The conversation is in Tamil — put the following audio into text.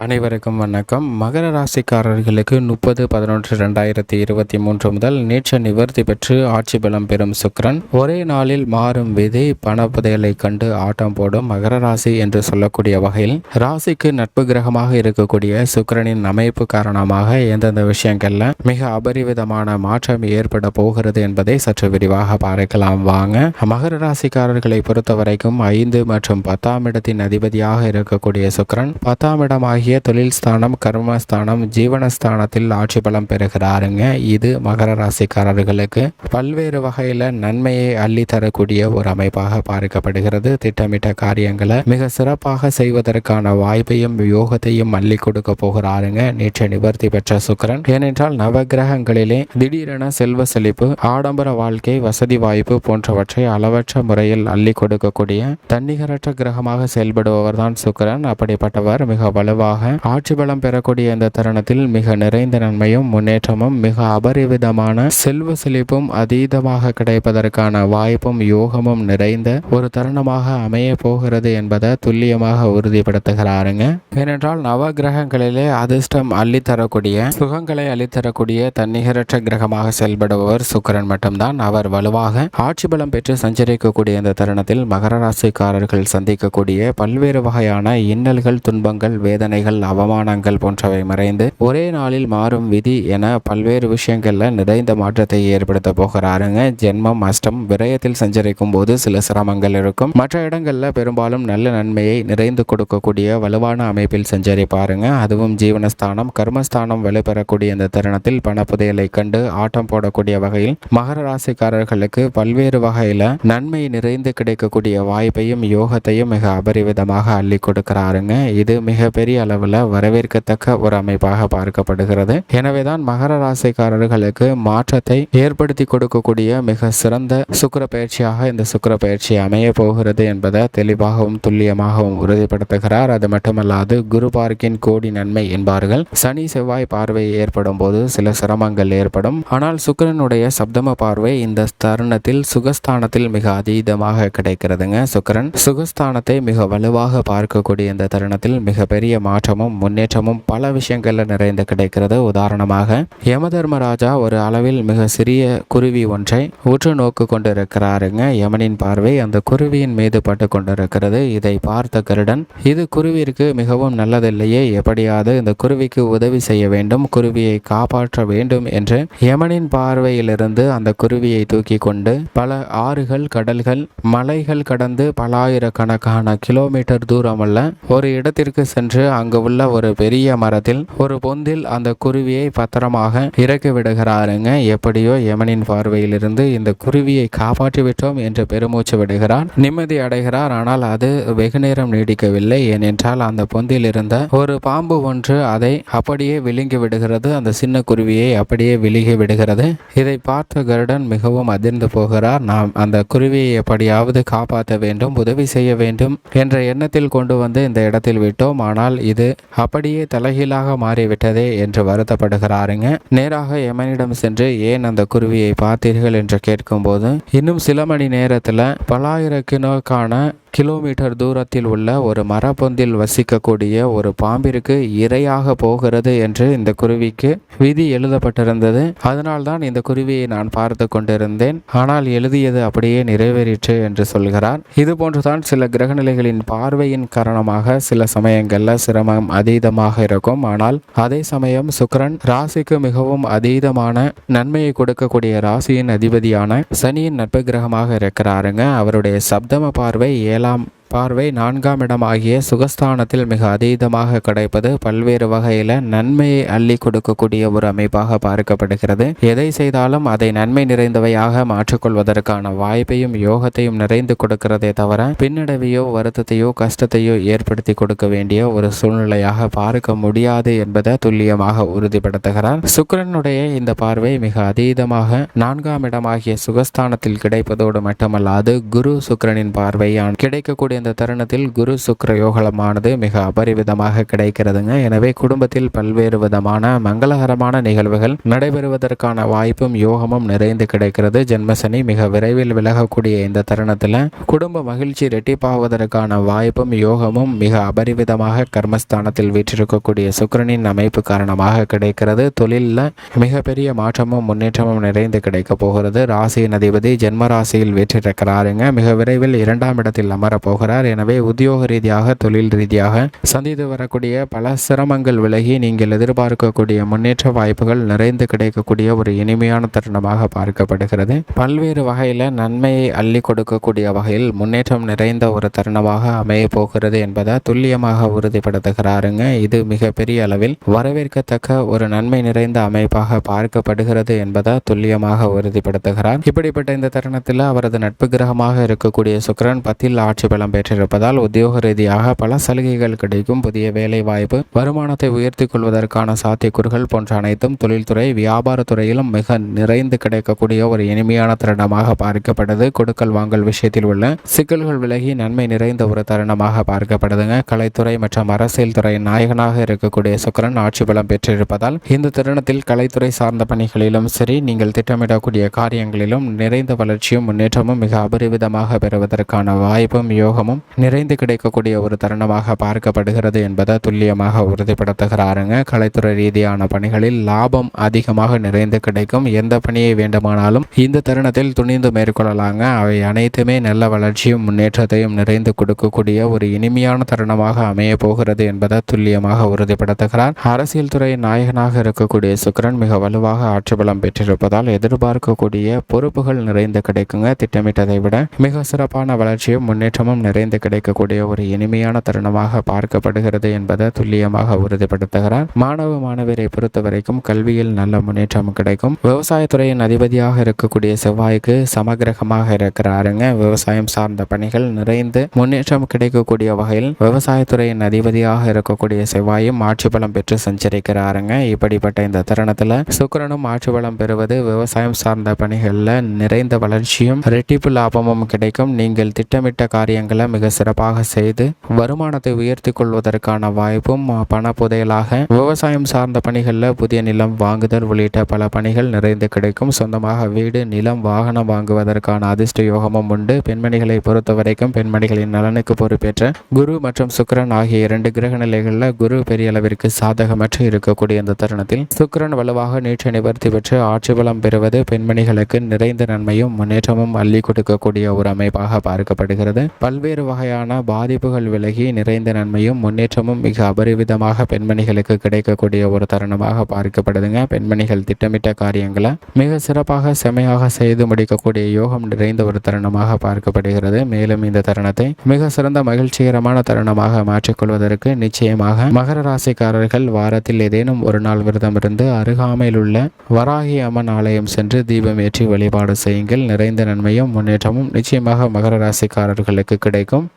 அனைவருக்கும் வணக்கம். மகர ராசிக்காரர்களுக்கு 30/11/2023 முதல் நேற்று நிவர்த்தி பெற்று ஆட்சி பலம் பெறும் சுக்கிரன் ஒரே நாளில் மாறும் விதி பணப்புதையலை கண்டு ஆட்டம் போடும் மகர ராசி என்று சொல்லக்கூடிய வகையில் ராசிக்கு நட்பு கிரகமாக இருக்கக்கூடிய சுக்கிரனின் அமைப்பு காரணமாக எந்தெந்த விஷயங்கள்ல மிக அபரிவிதமான மாற்றம் ஏற்பட போகிறது என்பதை சற்று விரிவாக பார்க்கலாம் வாங்க. மகர ராசிக்காரர்களை பொறுத்தவரைக்கும் 5 மற்றும் 10ஆம் இடத்தின் அதிபதியாக இருக்கக்கூடிய சுக்கிரன் 10ஆம் இடமாகிய தொழில் ஸ்தானம், கர்மஸ்தானம், ஜீவனஸ்தானத்தில் ஆட்சி பலம் பெறுகிறாருங்க. இது மகர ராசிக்காரர்களுக்கு பல்வேறு வகையில நன்மையை அள்ளி தரக்கூடிய ஒரு அமைப்பாக பார்க்கப்படுகிறது. திட்டமிட்ட காரியங்களை மிக சிறப்பாக செய்வதற்கான வாய்ப்பையும் யோகத்தையும் அள்ளி கொடுக்க போகிறாருங்க நேற்று நிவர்த்தி பெற்ற சுக்கிரன். ஏனென்றால் நவகிரகங்களிலே திடீரென செல்வ செழிப்பு, ஆடம்பர வாழ்க்கை, வசதி வாய்ப்பு போன்றவற்றை அளவற்ற முறையில் அள்ளி கொடுக்கக்கூடிய தன்னிகரற்ற கிரகமாக செயல்படுபவர் தான் சுக்கிரன். அப்படிப்பட்டவர் மிக வலுவாக ஆட்சி பலம் பெறக்கூடிய இந்த தருணத்தில் மிக நிறைந்த நன்மையும் முன்னேற்றமும் மிக அபரிவிதமான செல்வ செழிப்பும் அதீதமாக கிடைப்பதற்கான வாய்ப்பும் யோகமும் நிறைந்த ஒரு தருணமாக அமைய போகிறது என்பதை துல்லியமாக உறுதிப்படுத்துகிறாருங்க. ஏனென்றால் நவ கிரகங்களிலே அதிர்ஷ்டம் அள்ளித்தரக்கூடிய, சுகங்களை அள்ளித்தரக்கூடிய தன்னிகரற்ற கிரகமாக செயல்படுபவர் சுக்கிரன் மட்டும்தான். அவர் வலுவாக ஆட்சி பலம் பெற்று சஞ்சரிக்கக்கூடிய இந்த தருணத்தில் மகர ராசிக்காரர்கள் சந்திக்கக்கூடிய பல்வேறு வகையான இன்னல்கள், துன்பங்கள், வேதனைகள், அவமானங்கள் போன்றவை மறைந்து ஒரே நாளில் மாறும் விதி என பல்வேறு விஷயங்கள்ல நிறைந்த மாற்றத்தை ஏற்படுத்த போகிறாருங்க. ஜென்மம், அஷ்டம், விரயத்தில் சஞ்சரிக்கும் போது சில சிரமங்கள் இருக்கும். மற்ற இடங்கள்ல பெரும்பாலும் நல்ல நன்மையை நிறைந்து கொடுக்கக்கூடிய வலுவான அமைப்பில் சஞ்சரிப்பாருங்க. அதுவும் ஜீவனஸ்தானம், கர்மஸ்தானம் வலுப்பெறக்கூடிய இந்த தருணத்தில் பணப்புதையலை கண்டு ஆட்டம் போடக்கூடிய வகையில் மகர ராசிக்காரர்களுக்கு பல்வேறு வகையில நன்மை நிறைந்து கிடைக்கக்கூடிய வாய்ப்பையும் யோகத்தையும் மிக அபரிவிதமாக அள்ளி கொடுக்கிறாருங்க. இது மிக பெரிய அளவில் வரவேற்கத்தக்க ஒரு அமைப்பாக பார்க்கப்படுகிறது. எனவேதான் மகர ராசிக்காரர்களுக்கு மாற்றத்தை ஏற்படுத்தி கொடுக்கக்கூடிய மிக சிறந்த சுக்கிர பயிற்சியாக இந்த சுக்கிர பயிற்சி அமைய போகிறது என்பதை தெளிவாகவும் துல்லியமாகவும் உறுதிப்படுத்துகிறார். அது மட்டுமல்லாது குரு பார்க்கின் கோடி நன்மை என்பார்கள். சனி செவ்வாய் பார்வை ஏற்படும் போது சில சிரமங்கள் ஏற்படும். ஆனால் சுக்கிரனுடைய சப்தம பார்வை இந்த தருணத்தில் சுகஸ்தானத்தில் மிக அதீதமாக கிடைக்கிறதுங்க. சுக்கிரன் சுகஸ்தானத்தை மிக வலுவாக பார்க்கக்கூடிய இந்த தருணத்தில் மிக பெரிய மாற்றமும் முன்னேற்றமும் பல விஷயங்கள்ல நிறைந்து கிடைக்கிறது. உதாரணமாக யமதர்மராஜா ஒரு அளவில் மிக சிறிய குருவி ஒன்றை உற்று நோக்கு கொண்டிருக்கிறாருங்க. யமனின் பார்வை அந்த குருவியின் மீது பட்டு கொண்டிருக்கிறது. இதை பார்த்த கருடன், இது குருவிற்கு மிகவும் நல்லதில்லையே, எப்படியாவது இந்த குருவிக்கு உதவி செய்ய வேண்டும், குருவியை காப்பாற்ற வேண்டும் என்று யமனின் பார்வையிலிருந்து அந்த குருவியை தூக்கி கொண்டு பல ஆறுகள், கடல்கள், மலைகள் கடந்து பல ஆயிரக்கணக்கான கிலோமீட்டர் தூரமுள்ள ஒரு இடத்திற்கு சென்று அங்கு உள்ள ஒரு பெரிய மரத்தில் ஒரு பொந்தில் அந்த குருவியை பத்திரமாக இறக்கி விடுகிறாருங்க. எப்படியோ யமனின் பார்வையிலிருந்து இந்த குருவியை காப்பாற்றி விட்டோம் என்று பெருமூச்சு விடுகிறார், நிம்மதி அடைகிறார். ஆனால் அது வெகு நேரம் நீடிக்கவில்லை. ஏனென்றால் அந்த பொந்தில் இருந்த ஒரு பாம்பு ஒன்று அதை அப்படியே விழுங்கி விடுகிறது. அந்த சின்ன குருவியை அப்படியே விழுகி விடுகிறது. இதை பார்த்த கருடன் மிகவும் அதிர்ந்து போகிறார். நாம் அந்த குருவியை எப்படியாவது காப்பாற்ற வேண்டும், உதவி செய்ய வேண்டும் என்ற எண்ணத்தில் கொண்டு வந்து இந்த இடத்தில் விட்டோம். ஆனால் இது அப்படியே தலைகீழாக மாறிவிட்டதே என்று வருத்தப்படுகிறாருங்க. நேராக யமனிடம் சென்று ஏன் அந்த குருவியை பார்த்தீர்கள் என்று கேட்கும்போது, இன்னும் சில மணி நேரத்தில் பல்லாயிரக்கணக்கான கிலோமீட்டர் தூரத்தில் உள்ள ஒரு மரப்பொந்தில் வசிக்கக்கூடிய ஒரு பாம்பிற்கு இரையாக போகிறது என்று இந்த குருவிக்கு விதி எழுதப்பட்டிருந்தது. அதனால்தான் இந்த குருவியை நான் பார்த்து கொண்டிருந்தேன். ஆனால் எழுதியது அப்படியே நிறைவேறிற்று என்று சொல்கிறார். இது போன்றுதான் சில கிரகநிலைகளின் பார்வையின் காரணமாக சில சமயங்கள்ல சிரமம் அதீதமாக இருக்கும். ஆனால் அதே சமயம் சுக்கிரன் ராசிக்கு மிகவும் அதீதமான நன்மையை கொடுக்கக்கூடிய ராசியின் அதிபதியான சனியின் நட்பு கிரகமாக இருக்கிறாருங்க. அவருடைய சப்தம பார்வை பார்வை 4ஆம் இடமாகிய சுகஸ்தானத்தில் மிக அதீதமாக கிடைப்பது பல்வேறு வகையில நன்மையை அள்ளி கொடுக்கக்கூடிய ஒரு அமைப்பாக பார்க்கப்படுகிறது. எதை செய்தாலும் அதை நன்மை நிறைந்தவையாக மாற்றிக்கொள்வதற்கான வாய்ப்பையும் யோகத்தையும் நிறைந்து கொடுக்கிறதே தவிர பின்னடைவையோ வருத்தத்தையோ கஷ்டத்தையோ ஏற்படுத்தி கொடுக்க வேண்டிய ஒரு சூழ்நிலையாக பார்க்க முடியாது என்பதை துல்லியமாக உறுதிப்படுத்துகிறார். சுக்கிரனுடைய இந்த பார்வை மிக அதீதமாக 4ஆம் இடமாகிய சுகஸ்தானத்தில் கிடைப்பதோடு மட்டுமல்லாது குரு சுக்கிரனின் பார்வையான் கிடைக்கக்கூடிய இந்த தருணத்தில் குரு சுக்கிர யோகமானது மிக அபரிவிதமாக கிடைக்கிறதுங்க. எனவே குடும்பத்தில் பல்வேறு விதமான மங்களகரமான நிகழ்வுகள் நடைபெறுவதற்கான வாய்ப்பும் யோகமும் நிறைந்து கிடைக்கிறது. ஜென்மசனி மிக விரைவில் விலகக்கூடிய இந்த தருணத்தில் குடும்ப மகிழ்ச்சி இரட்டிப்பாவதற்கான வாய்ப்பும் யோகமும் மிக அபரிவிதமாக கர்மஸ்தானத்தில் வீற்றிருக்கக்கூடிய சுக்கிரனின் அமைப்பு காரணமாக கிடைக்கிறது. தொழிலில் மிகப்பெரிய மாற்றமும் முன்னேற்றமும் நிறைந்து கிடைக்க போகிறது. ராசியின் அதிபதி ஜென்ம ராசியில் வீற்றிருக்கிறாருங்க. மிக விரைவில் 2ஆம் இடத்தில் அமரப் போகிறார். எனவே உத்தியோக ரீதியாக தொழில் ரீதியாக சந்தித்து வரக்கூடிய பல சிரமங்கள் விலகி நீங்கள் எதிர்பார்க்கக்கூடிய முன்னேற்ற வாய்ப்புகள் நிறைந்து கிடைக்கக்கூடிய ஒரு இனிமையான தருணமாக பார்க்கப்படுகிறது. பல்வேறு வகையில் நன்மையை அள்ளி கொடுக்கக்கூடிய வகையில் முன்னேற்றம் நிறைந்த ஒரு தருணமாக அமைய போகிறது என்பதை துல்லியமாக உறுதிப்படுத்துகிறாருங்க. இது மிகப்பெரிய அளவில் வரவேற்கத்தக்க ஒரு நன்மை நிறைந்த அமைப்பாக பார்க்கப்படுகிறது என்பதை துல்லியமாக உறுதிப்படுத்துகிறார். இப்படிப்பட்ட இந்த தருணத்தில் அவரது நட்பு கிரகமாக இருக்கக்கூடிய சுக்கிரன் 10ல் ஆட்சி பலம் பெற்றிருப்பதால் உத்தியோக ரீதியாக பல சலுகைகள் கிடைக்கும். புதிய வேலை வாய்ப்பு, வருமானத்தை உயர்த்தி கொள்வதற்கான சாத்தியக்கூறுகள் போன்ற அனைத்தும் தொழில்துறை வியாபாரத்துறையிலும் மிக நிறைந்து கிடைக்கக்கூடிய ஒரு இனிமையான தருணமாக பார்க்கப்படுது. கொடுக்கல் வாங்கல் விஷயத்தில் உள்ள சிக்கல்கள் விலகி நன்மை நிறைந்த ஒரு தருணமாக பார்க்கப்படுதுங்க. கலைத்துறை மற்றும் அரசியல் துறை நாயகனாக இருக்கக்கூடிய சுக்கிரன் ஆட்சி பலம் பெற்றிருப்பதால் இந்த தருணத்தில் கலைத்துறை சார்ந்த பணிகளிலும் சரி, நீங்கள் திட்டமிடக்கூடிய காரியங்களிலும் நிறைந்த வளர்ச்சியும் முன்னேற்றமும் மிக அபரிவிதமாக பெறுவதற்கான வாய்ப்பும் யோகமும் நிறைந்து கிடைக்கக்கூடிய ஒரு தருணமாக பார்க்கப்படுகிறது என்பதை துல்லியமாக உறுதிப்படுத்துகிறாருங்க. கலைத்துறை ரீதியான பணிகளில் லாபம் அதிகமாக நிறைந்து கிடைக்கும். எந்த பணியை வேண்டுமானாலும் இந்த தருணத்தில் துணிந்து மேற்கொள்ளலாங்க. அவை அனைத்துமே நல்ல வளர்ச்சியும் முன்னேற்றத்தையும் நிறைந்து கொடுக்கக்கூடிய ஒரு இனிமையான தருணமாக அமைய போகிறது என்பதை துல்லியமாக உறுதிப்படுத்துகிறார். அரசியல் துறை நாயகனாக இருக்கக்கூடிய சுக்கிரன் மிக வலுவாக ஆட்சி பலம் பெற்றிருப்பதால் எதிர்பார்க்கக்கூடிய பொறுப்புகள் நிறைந்து கிடைக்குங்க. திட்டமிட்டதை விட மிக சிறப்பான வளர்ச்சியும் முன்னேற்றமும் நிறைந்து கிடைக்கக்கூடிய ஒரு இனிமையான தருணமாக பார்க்கப்படுகிறது என்பதை துல்லியமாக உறுதிப்படுத்துகிறார். மாணவரை பொறுத்தவரைக்கும் கல்வியில் நல்ல முன்னேற்றம் கிடைக்கும். விவசாயத்துறையின் அதிபதியாக இருக்கக்கூடிய செவ்வாய்க்கு சமகிரகமாக இருக்கிறாருங்க. விவசாயம் சார்ந்த பணிகள் நிறைந்து முன்னேற்றம் கிடைக்கக்கூடிய வகையில் விவசாயத்துறையின் அதிபதியாக இருக்கக்கூடிய செவ்வாயும் ஆட்சி பலம் பெற்று சஞ்சரிக்கிறாருங்க. இப்படிப்பட்ட இந்த தருணத்தில் சுக்கிரனும் ஆட்சி பலம் பெறுவது விவசாயம் சார்ந்த பணிகளில் நிறைந்த வளர்ச்சியும் இரட்டிப்பு லாபமும் கிடைக்கும். நீங்கள் திட்டமிட்ட காரியங்களை மிக சிறப்பாக செய்து வருமானத்தை உயர்த்தி கொள்வதற்கான வாய்ப்பும் பண புதையலாக விவசாயம் சார்ந்த பணிகளில் புதிய நிலம் வாங்குதல் உள்ளிட்ட பல பணிகள் நிறைந்து கிடைக்கும். சொந்தமாக வீடு, நிலம், வாகனம் வாங்குவதற்கான அதிர்ஷ்ட யோகமும் உண்டு. பெண்மணிகளை பொறுத்தவரைக்கும் பெண்மணிகளின் நலனுக்கு பொறுப்பேற்ற குரு மற்றும் சுக்கிரன் ஆகிய 2 கிரக நிலைகளில் குரு பெரிய அளவிற்கு சாதகமற்று இருக்கக்கூடிய இந்த தருணத்தில் சுக்கிரன் வலுவாக நீட்சி நிவர்த்தி பெற்று ஆட்சி பலம் பெறுவது பெண்மணிகளுக்கு நிறைந்த நன்மையும் முன்னேற்றமும் அள்ளி கொடுக்கக்கூடிய ஒரு அமைப்பாக பார்க்கப்படுகிறது. பல்வேறு வகையான பாதிப்புகள் விலகி நிறைந்த நன்மையும் முன்னேற்றமும் மிக அபரிவிதமாக பெண்மணிகளுக்கு கிடைக்கக்கூடிய ஒரு தருணமாக பார்க்கப்படுதுங்க. பெண்மணிகள் திட்டமிட்ட காரியங்களை மிக சிறப்பாக செமையாக செய்து முடிக்கக்கூடிய யோகம் நிறைந்த ஒரு தருணமாக பார்க்கப்படுகிறது. மேலும் இந்த தருணத்தை மிக சிறந்த மகிழ்ச்சிகரமான தருணமாக மாற்றிக்கொள்வதற்கு நிச்சயமாக மகர ராசிக்காரர்கள் வாரத்தில் ஏதேனும் ஒரு நாள் விரதம் இருந்து அருகாமையில் உள்ள வராகி அம்மன் ஆலயம் சென்று தீபம் ஏற்றி வழிபாடு செய்யுங்கள். நிறைந்த நன்மையும் முன்னேற்றமும் நிச்சயமாக மகர ராசிக்காரர்களுக்கு கிடைக்கும்.